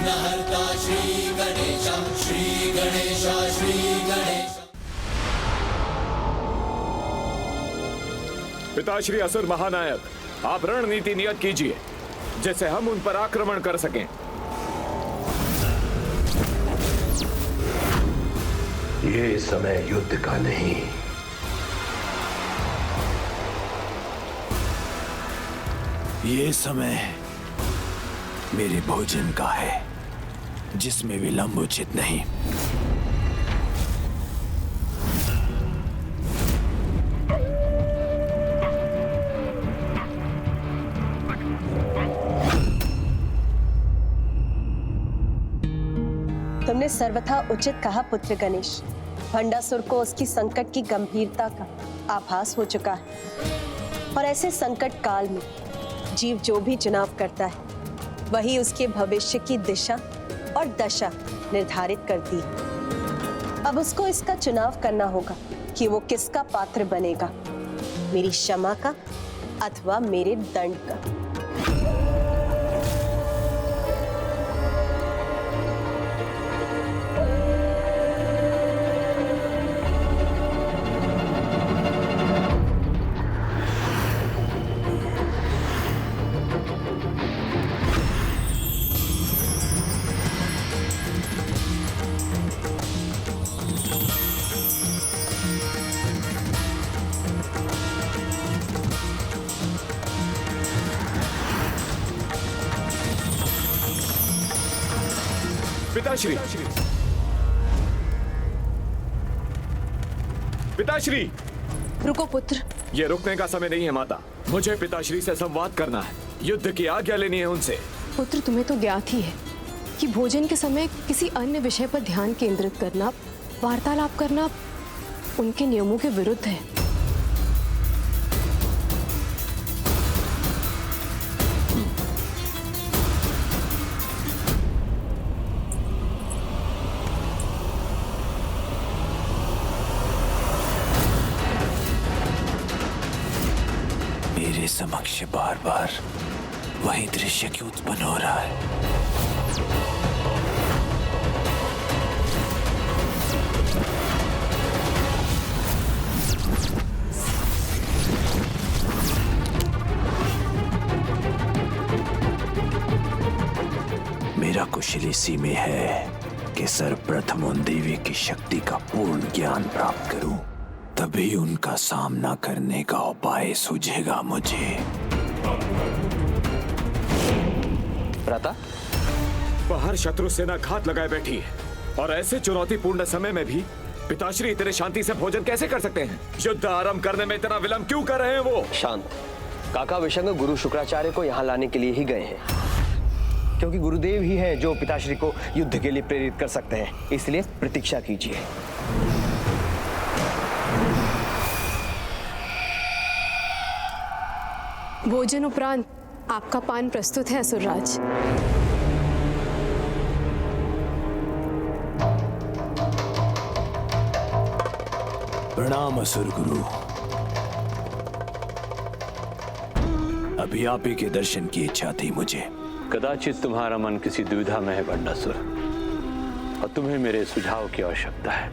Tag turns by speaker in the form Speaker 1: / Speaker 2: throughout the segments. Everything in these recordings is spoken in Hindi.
Speaker 1: विघ्नहर्ता श्री गणेश, श्री गणेश, श्री गणेश।
Speaker 2: पिताश्री असुर महानायक, आप रणनीति नियत कीजिए जिससे हम उन पर आक्रमण कर सकें।
Speaker 3: ये समय युद्ध का नहीं,
Speaker 4: ये समय मेरे भोजन का है, जिसमें विलंब उचित नहीं।
Speaker 5: तुमने सर्वथा उचित कहा पुत्र गणेश। भंडासुर को उसकी संकट की गंभीरता का आभास हो चुका है और ऐसे संकट काल में जीव जो भी चुनाव करता है वही उसके भविष्य की दिशा और दशा निर्धारित करती है। अब उसको इसका चुनाव करना होगा कि वो किसका पात्र बनेगा, मेरी क्षमा का अथवा मेरे दंड का।
Speaker 2: पिताश्री, पिताश्री!
Speaker 6: रुको पुत्र।
Speaker 2: ये रुकने का समय नहीं है माता, मुझे पिताश्री से संवाद करना है, युद्ध की आज्ञा लेनी है उनसे।
Speaker 6: पुत्र, तुम्हें तो ज्ञात ही है कि भोजन के समय किसी अन्य विषय पर ध्यान केंद्रित करना, वार्तालाप करना उनके नियमों के विरुद्ध है।
Speaker 4: मेरे समक्ष बार बार वही दृश्य क्यों उत्पन्न हो रहा है? मेरा कुशल इसी में है कि सर्वप्रथम उन देवी की शक्ति का पूर्ण ज्ञान प्राप्त करूं, तभी उनका सामना करने का उपाय सूझेगा मुझे।
Speaker 7: भ्राता,
Speaker 2: बाहर शत्रु सेना घात लगाए बैठी है और ऐसे चुनौतीपूर्ण समय में भी पिताश्री इतने शांति से भोजन कैसे कर सकते हैं? युद्ध आरंभ करने में इतना विलंब क्यों कर रहे हैं वो?
Speaker 7: शांत। काका विशंग गुरु शुक्राचार्य को यहाँ लाने के लिए ही गए हैं, क्योंकि गुरुदेव ही हैं जो पिताश्री को युद्ध के लिए प्रेरित कर सकते हैं, इसलिए प्रतीक्षा कीजिए।
Speaker 6: भोजन उपरांत आपका पान प्रस्तुत है असुरराज।
Speaker 4: प्रणाम असुर गुरु। अभी आप ही के दर्शन की इच्छा थी मुझे।
Speaker 8: कदाचित तुम्हारा मन किसी दुविधा में है भंडासुर, और तुम्हें मेरे सुझाव की आवश्यकता है।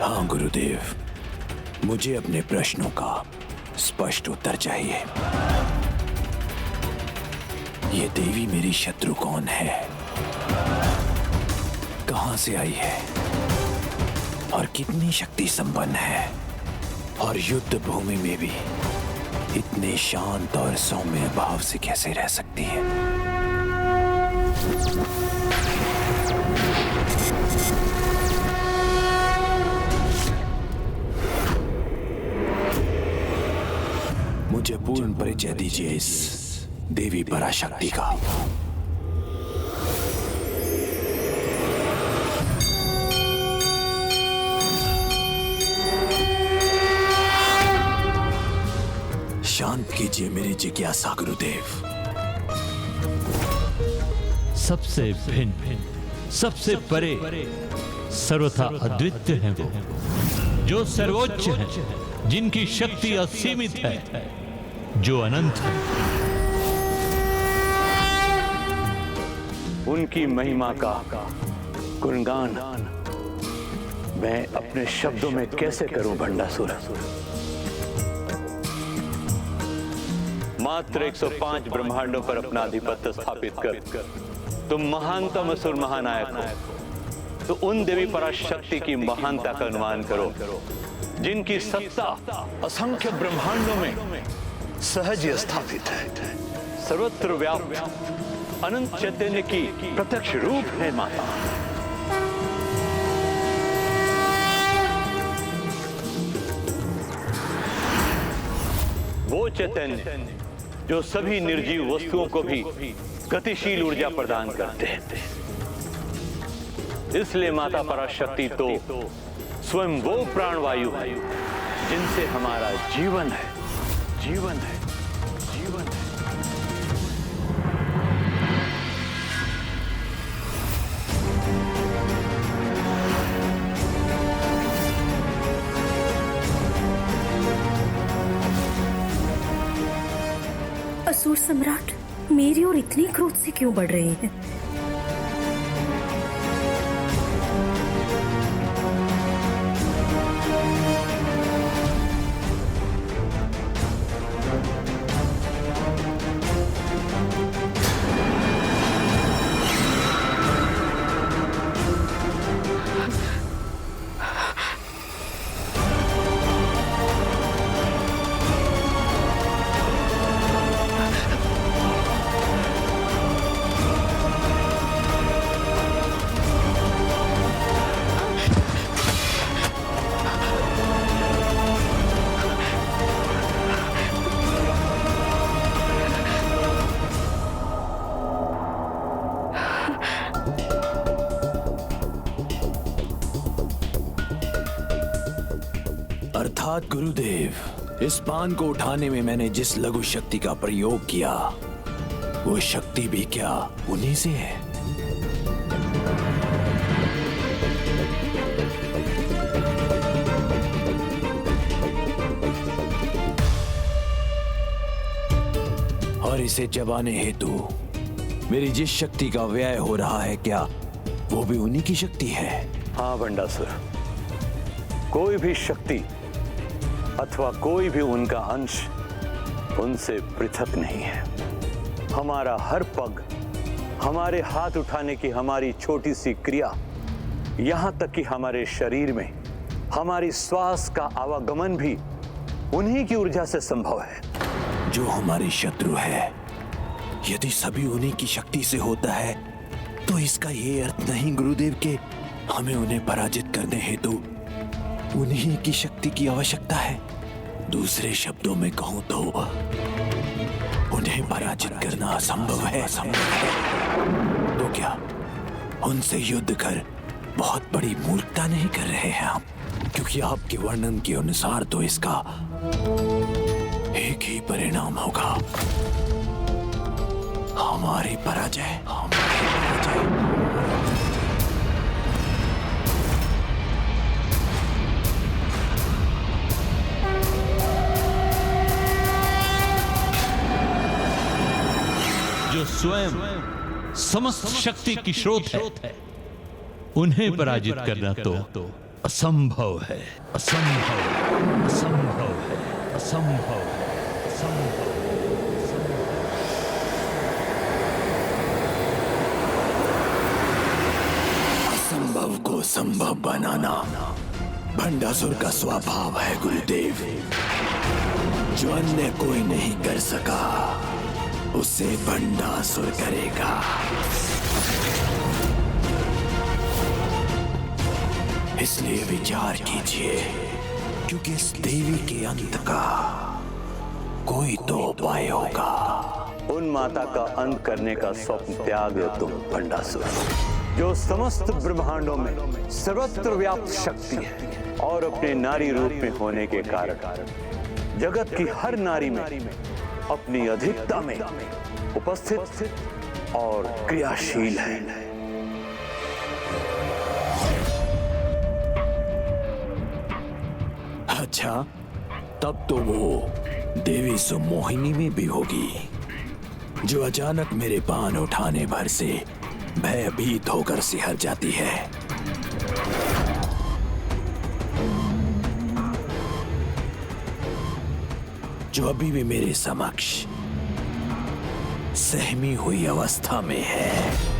Speaker 4: हाँ गुरुदेव, मुझे अपने प्रश्नों का स्पष्ट उत्तर चाहिए। ये देवी मेरी शत्रु कौन है, कहां से आई है और कितनी शक्ति संपन्न है, और युद्ध भूमि में भी इतने शांत और सौम्य भाव से कैसे रह सकती है? मुझे पूर्ण परिचय दीजिए इस देवी पराशक्ति का। शांत कीजिए मेरी जिज्ञासा गुरुदेव।
Speaker 9: सबसे भिन्न, सबसे परे, सर्वथा अद्वितीय हैं वो, जो सर्वोच्च हैं, जिनकी शक्ति असीमित है, जो अनंत है।
Speaker 8: उनकी महिमा का गुणगान मैं अपने शब्दों में कैसे करूं भंडासुर। मात्र 105 ब्रह्मांडों पर अपना आधिपत्य स्थापित कर तुम महानतम असुर महानायक हो, तो उन देवी पराशक्ति की महानता का अनुमान करो, जिनकी सत्ता असंख्य ब्रह्मांडों में सहज स्थापित है। सर्वत्र व्याप्त अनंत चैतन्य की प्रत्यक्ष रूप है माता। वो चैतन्य जो सभी निर्जीव वस्तुओं को भी गतिशील ऊर्जा प्रदान करते हैं। इसलिए माता पराशक्ति तो स्वयं वो प्राणवायु है जिनसे हमारा जीवन है, जीवन है, जीवन है।
Speaker 10: असुर सम्राट मेरी ओर इतनी क्रोध से क्यों बढ़ रहे हैं?
Speaker 4: अर्थात गुरुदेव, इस पान को उठाने में मैंने जिस लघु शक्ति का प्रयोग किया, वो शक्ति भी क्या उन्हीं से है? और इसे चबाने हेतु मेरी जिस शक्ति का व्यय हो रहा है, क्या वो भी उन्हीं की शक्ति है?
Speaker 8: हाँ भंडासुर, कोई भी शक्ति अथवा कोई भी उनका अंश उनसे पृथक नहीं है। हमारा हर पग, हमारे हाथ उठाने की हमारी छोटी सी क्रिया, यहां तक कि हमारे शरीर में हमारी श्वास का आवागमन भी उन्हीं की ऊर्जा से संभव है।
Speaker 4: जो हमारे शत्रु है, यदि सभी उन्हीं की शक्ति से होता है, तो इसका ये अर्थ नहीं गुरुदेव के हमें उन्हें पराजित करने हेतु उन्हीं की शक्ति की आवश्यकता है। दूसरे शब्दों में कहूं तो उन्हें पराजित करना असंभव है। तो क्या उनसे युद्ध कर बहुत बड़ी मूर्खता नहीं कर रहे हैं हम? क्योंकि आपके वर्णन के अनुसार तो इसका एक ही परिणाम होगा, हमारी पराजय।
Speaker 9: जो स्वयं समस्त शक्ति की स्रोत है, उन्हें पराजित करना तो असंभव है, असंभव, असंभव है, असंभव, असंभव।
Speaker 4: असंभव को संभव बनाना भंडासुर का स्वभाव है गुरुदेव। जो अन्य कोई नहीं कर सका, उसे भंडासुर करेगा। इसलिए विचार कीजिए, क्योंकि इस देवी के अंत का कोई तो उपाय होगा।
Speaker 8: उन माता का अंत करने का स्वप्न त्याग दो तुम भंडासुर, जो समस्त ब्रह्मांडों में सर्वत्र व्याप्त शक्ति है और अपने नारी रूप में होने के कारण जगत की हर नारी में अपनी अधिकता में उपस्थित और क्रियाशील है।
Speaker 4: अच्छा, तब तो वो देवी सुमोहिनी में भी होगी, जो अचानक मेरे पान उठाने भर से भयभीत होकर सिहर जाती है। जो अभी भी मेरे समक्ष सहमी हुई अवस्था में है।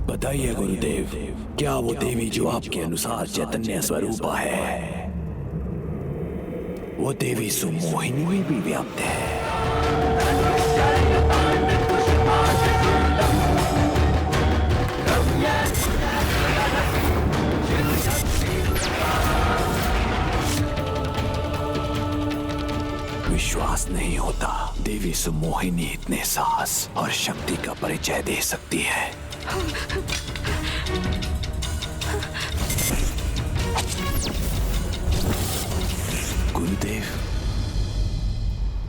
Speaker 4: बताइए गुरुदेव, क्या वो देवी जो आपके अनुसार चैतन्य स्वरूपा है, वो देवी सुमोहिनी में भी व्याप्त है? विश्वास नहीं होता देवी सुमोहिनी इतने साहस और शक्ति का परिचय दे सकती है। गुरुदेव,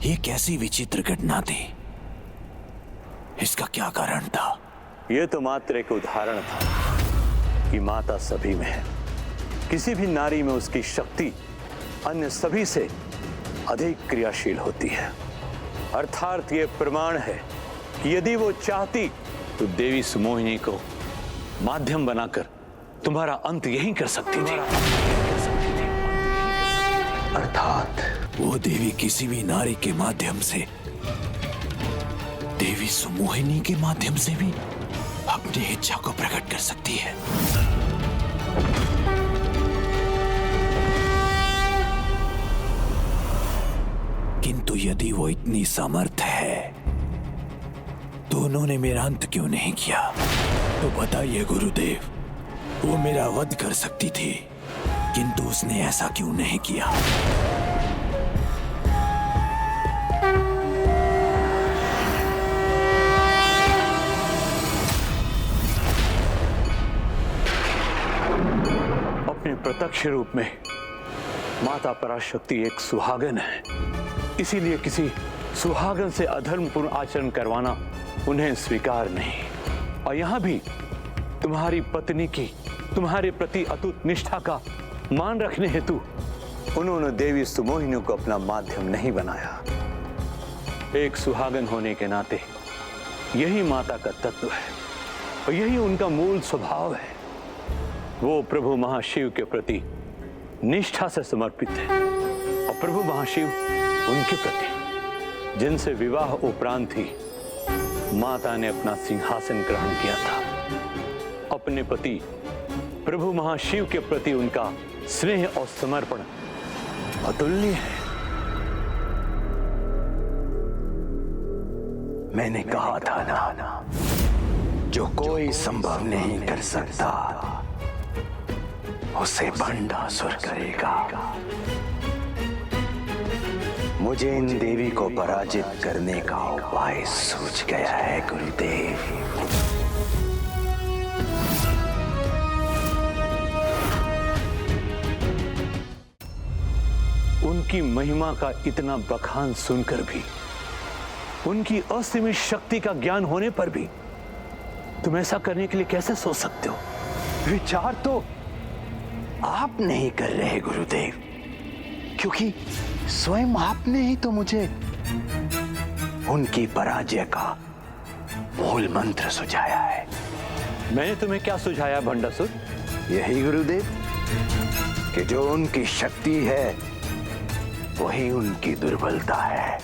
Speaker 4: ये कैसी विचित्र घटना थी? इसका क्या कारण था?
Speaker 8: यह तो मात्र एक उदाहरण था कि माता सभी में है। किसी भी नारी में उसकी शक्ति अन्य सभी से अधिक क्रियाशील होती है। अर्थात ये प्रमाण है कि यदि वो चाहती तो देवी सुमोहिनी को माध्यम बनाकर तुम्हारा अंत यहीं कर सकती थी।
Speaker 4: अर्थात वो देवी किसी भी नारी के माध्यम से, देवी सुमोहिनी के माध्यम से भी अपनी इच्छा को प्रकट कर सकती है। किंतु यदि वो इतनी समर्थ है तो उन्होंने मेरा अंत क्यों नहीं किया? तो बताइए गुरुदेव, वो मेरा वध कर सकती थी, किंतु उसने ऐसा क्यों नहीं किया?
Speaker 8: अपने प्रत्यक्ष रूप में माता पराशक्ति एक सुहागन है, इसीलिए किसी सुहागन से अधर्मपूर्ण आचरण करवाना उन्हें स्वीकार नहीं। और यहां भी तुम्हारी पत्नी की तुम्हारे प्रति अटूट निष्ठा का मान रखने हेतु उन्होंने देवी सुमोहिनी को अपना माध्यम नहीं बनाया। एक सुहागन होने के नाते यही माता का तत्व है और यही उनका मूल स्वभाव है। वो प्रभु महाशिव के प्रति निष्ठा से समर्पित है और प्रभु महाशिव उनके प्रति, जिनसे विवाह उपरांत ही माता ने अपना सिंहासन ग्रहण किया था। अपने पति प्रभु महाशिव के प्रति उनका स्नेह और समर्पण अतुलनीय है।
Speaker 4: मैंने कहा था ना, जो कोई संभव नहीं कर सकता उसे भंडासुर करेगा। मुझे इन देवी को पराजित करने का उपाय सूझ गया है गुरुदेव।
Speaker 8: उनकी महिमा का इतना बखान सुनकर भी, उनकी असीमित शक्ति का ज्ञान होने पर भी तुम ऐसा करने के लिए कैसे सोच सकते हो?
Speaker 4: विचार तो आप नहीं कर रहे गुरुदेव, क्योंकि स्वयं आपने ही तो मुझे उनकी पराजय का मूल मंत्र सुझाया है।
Speaker 8: मैंने तुम्हें क्या सुझाया भंडासुर?
Speaker 4: यही गुरुदेव, कि जो उनकी शक्ति है वही उनकी दुर्बलता है।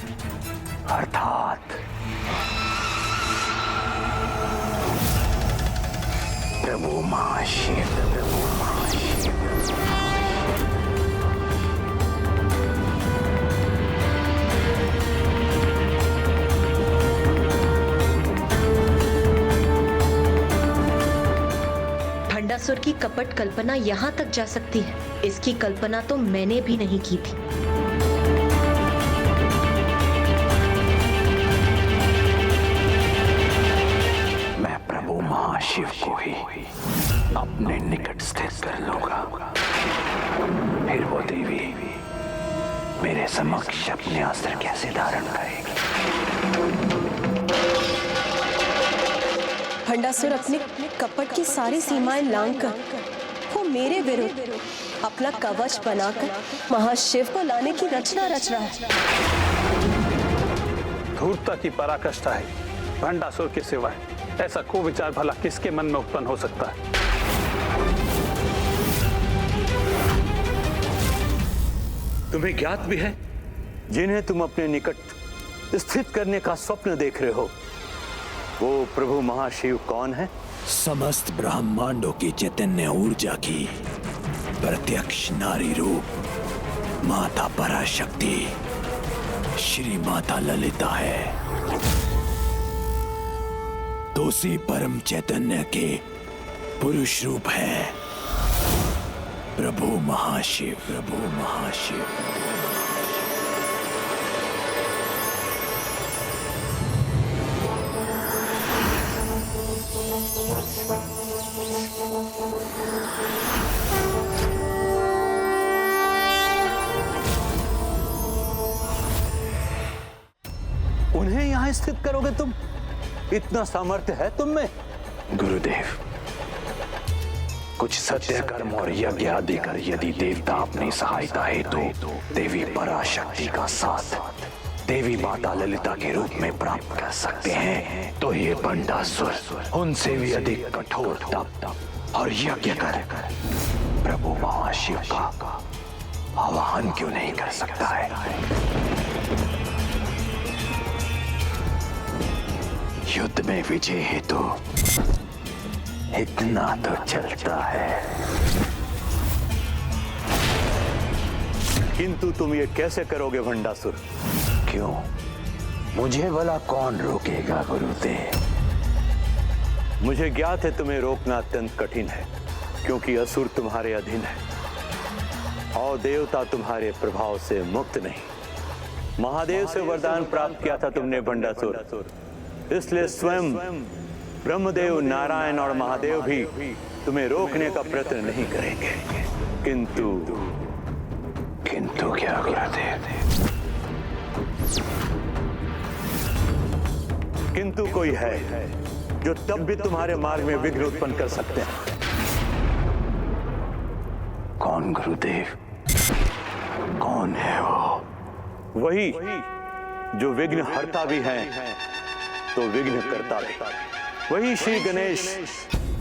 Speaker 4: अर्थात प्रभु महाशिव।
Speaker 5: भंडासुर की कपट कल्पना यहाँ तक जा सकती है, इसकी कल्पना तो मैंने भी नहीं की थी।
Speaker 4: मैं प्रभु महाशिव को ही अपने निकट स्थित कर लूंगा, फिर वो देवी मेरे समक्ष अपने अस्त्र कैसे धारण करेगी?
Speaker 5: भंडासुर अपने कपट की सारी सीमाएं लांघकर वो मेरे विरुद्ध अपना कवच बनाकर महाशिव को लाने की रचना रच रहा है।
Speaker 11: धूर्तता की पराकाष्ठा है। भंडासुर के सिवाय ऐसा कुविचार भला किसके मन में उत्पन्न हो सकता है?
Speaker 8: तुम्हें ज्ञात भी है जिन्हें तुम अपने निकट स्थित करने का स्वप्न देख रहे हो, वो प्रभु महाशिव कौन है?
Speaker 4: समस्त ब्रह्मांडों की चैतन्य ऊर्जा की प्रत्यक्ष नारी रूप माता पराशक्ति श्री माता ललिता है। तो उसी परम चैतन्य के पुरुष रूप है प्रभु महाशिव। प्रभु महाशिव
Speaker 8: उन्हें यहां स्थित करोगे तुम? इतना सामर्थ्य है तुम में?
Speaker 4: गुरुदेव, कुछ सत्य कर्म और यज्ञ आदि कर यदि देवता अपनी सहायता हेतु देवी पराशक्ति का साथ देवी माता ललिता के रूप में प्राप्त कर सकते हैं, तो ये भंडासुर उनसे भी अधिक कठोर तप और यज्ञ कर प्रभु महाशिव का आवाहन क्यों नहीं कर सकता है? युद्ध में विजय हेतु इतना तो चलता है।
Speaker 8: किंतु तुम ये कैसे करोगे भंडासुर?
Speaker 4: क्यों? मुझे भला कौन रोकेगा गुरुदेव?
Speaker 8: मुझे ज्ञात है तुम्हें रोकना अत्यंत कठिन है, क्योंकि असुर तुम्हारे अधीन है और देवता तुम्हारे प्रभाव से मुक्त नहीं। महादेव से वरदान प्राप्त किया था तुमने भंडासुर, इसलिए स्वयं ब्रह्मदेव, नारायण और महादेव भी तुम्हें रोकने का प्रयत्न नहीं करेंगे।
Speaker 4: किंतु क्या गुरुदेव?
Speaker 8: किंतु कोई है जो तब भी तुम्हारे मार्ग में विघ्न उत्पन्न कर सकते हैं।
Speaker 4: कौन गुरुदेव? कौन है वो?
Speaker 8: वही जो विघ्न हरता भी है तो विघ्न करता भी। वही श्री गणेश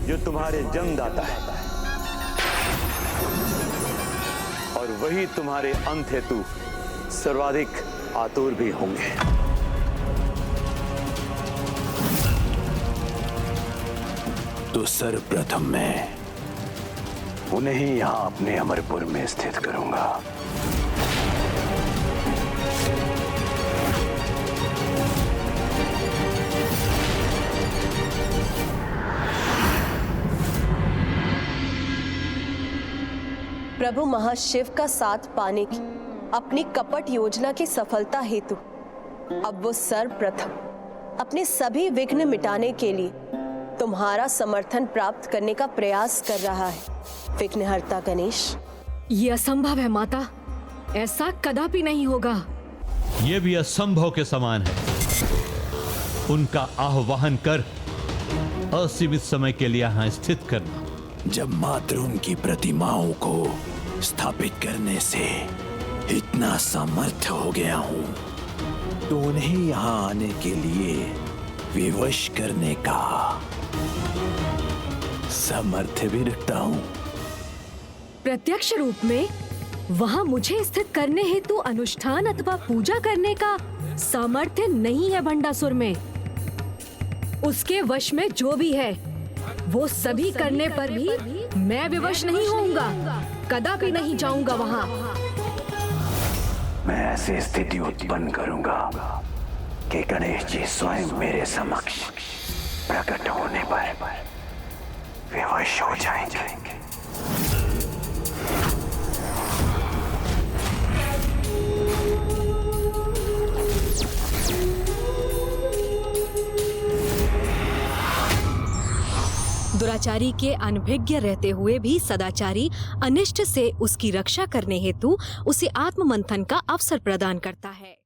Speaker 8: जो तुम्हारे जन्मदाता है और वही तुम्हारे अंत हेतु सर्वाधिक आतुर भी होंगे।
Speaker 4: तो सर्वप्रथम मैं उन्हें ही यहां अपने अमरपुर में स्थित करूंगा।
Speaker 5: प्रभु महाशिव का साथ पाने की अपनी कपट योजना की सफलता हेतु अब वो सर्वप्रथम अपने सभी विघ्न मिटाने के लिए तुम्हारा समर्थन प्राप्त करने का प्रयास कर रहा है, विघ्नहर्ता गणेश।
Speaker 10: ये असंभव है माता, ऐसा कदापि नहीं होगा।
Speaker 9: यह भी असंभव के समान है। उनका आह्वान कर असीमित समय के लिए यहां स्थित करना।
Speaker 4: जब मात्र उनकी प्रतिमाओं को स्थापित करने से इतना सामर्थ्य हो गया हूं, तो उन्हें यहां आने के लिए विवश करने का सामर्थ्य भी रखता हूं।
Speaker 10: प्रत्यक्ष रूप में वहां मुझे स्थित करने हेतु अनुष्ठान अथवा पूजा करने का सामर्थ्य नहीं है भंडासुर में। उसके वश में जो भी है वो सभी करने पर भी मैं विवश नहीं होऊंगा, कदापि नहीं जाऊंगा वहां।
Speaker 4: मैं ऐसी स्थिति उत्पन्न करूंगा कि गणेश जी स्वयं मेरे समक्ष प्रकट होने पर विवश हो जाएंगे।
Speaker 10: दुराचारी के अनभिज्ञ रहते हुए भी सदाचारी अनिष्ट से उसकी रक्षा करने हेतु उसे आत्ममंथन का अवसर प्रदान करता है।